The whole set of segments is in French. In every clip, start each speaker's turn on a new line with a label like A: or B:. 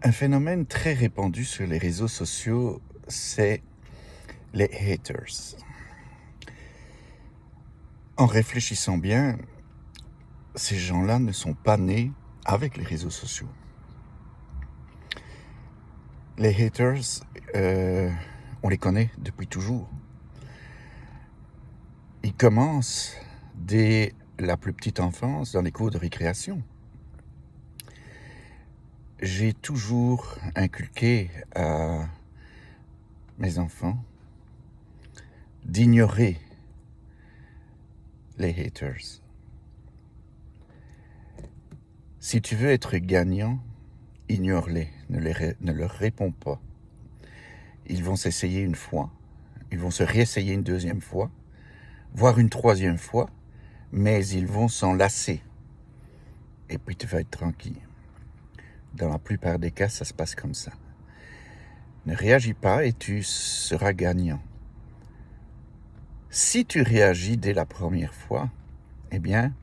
A: Un phénomène très répandu sur les réseaux sociaux, c'est les haters. En réfléchissant bien, ces gens-là ne sont pas nés avec les réseaux sociaux. Les haters, on les connaît depuis toujours. Ils commencent dès la plus petite enfance dans les cours de récréation. J'ai toujours inculqué à mes enfants d'ignorer les haters. Si tu veux être gagnant, ignore-les, ne leur réponds pas. Ils vont s'essayer une fois, ils vont se réessayer une deuxième fois, voire une troisième fois, mais ils vont s'en lasser. Et puis tu vas être tranquille. Dans la plupart des cas, ça se passe comme ça. Ne réagis pas et tu seras gagnant. Si tu réagis dès la première fois, eh bien,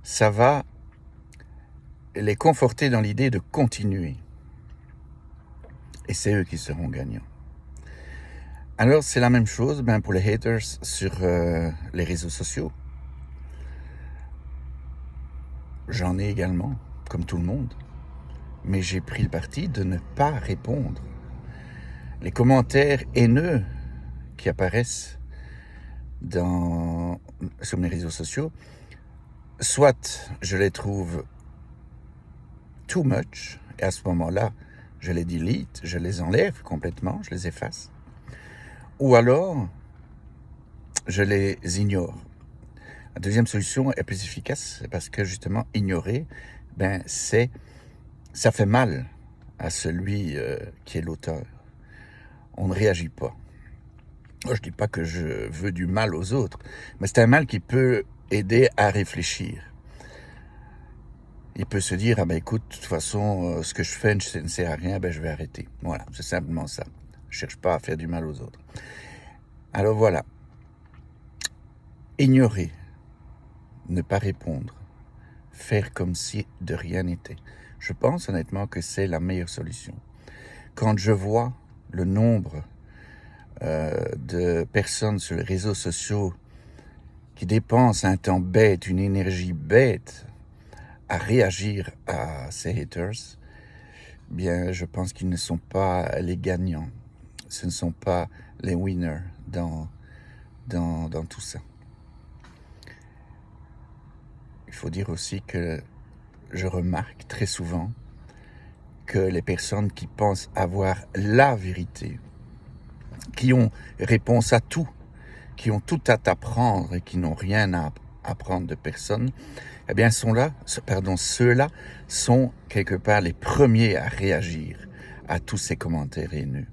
A: ça va les conforter dans l'idée de continuer. Et c'est eux qui seront gagnants. Alors, c'est la même chose pour les haters sur les réseaux sociaux. J'en ai également, comme tout le monde. Mais j'ai pris le parti de ne pas répondre. Les commentaires haineux qui apparaissent sur mes réseaux sociaux, soit je les trouve too much, et à ce moment-là, je les delete, je les enlève complètement, je les efface. Ou alors, je les ignore. La deuxième solution est plus efficace, parce que justement, ignorer, ça fait mal à celui qui est l'auteur. On ne réagit pas. Je ne dis pas que je veux du mal aux autres, mais c'est un mal qui peut aider à réfléchir. Il peut se dire, écoute, de toute façon, ce que je fais ne sert à rien, je vais arrêter. Voilà, c'est simplement ça. Je ne cherche pas à faire du mal aux autres. Alors voilà, ignorer, ne pas répondre, faire comme si de rien n'était. Je pense honnêtement que c'est la meilleure solution. Quand je vois le nombre de personnes sur les réseaux sociaux qui dépensent un temps bête, une énergie bête à réagir à ces haters, je pense qu'ils ne sont pas les gagnants. Ce ne sont pas les winners dans tout ça. Il faut dire aussi que je remarque très souvent que les personnes qui pensent avoir la vérité, qui ont réponse à tout, qui ont tout à t'apprendre et qui n'ont rien à apprendre de personne, ceux-là sont quelque part les premiers à réagir à tous ces commentaires haineux.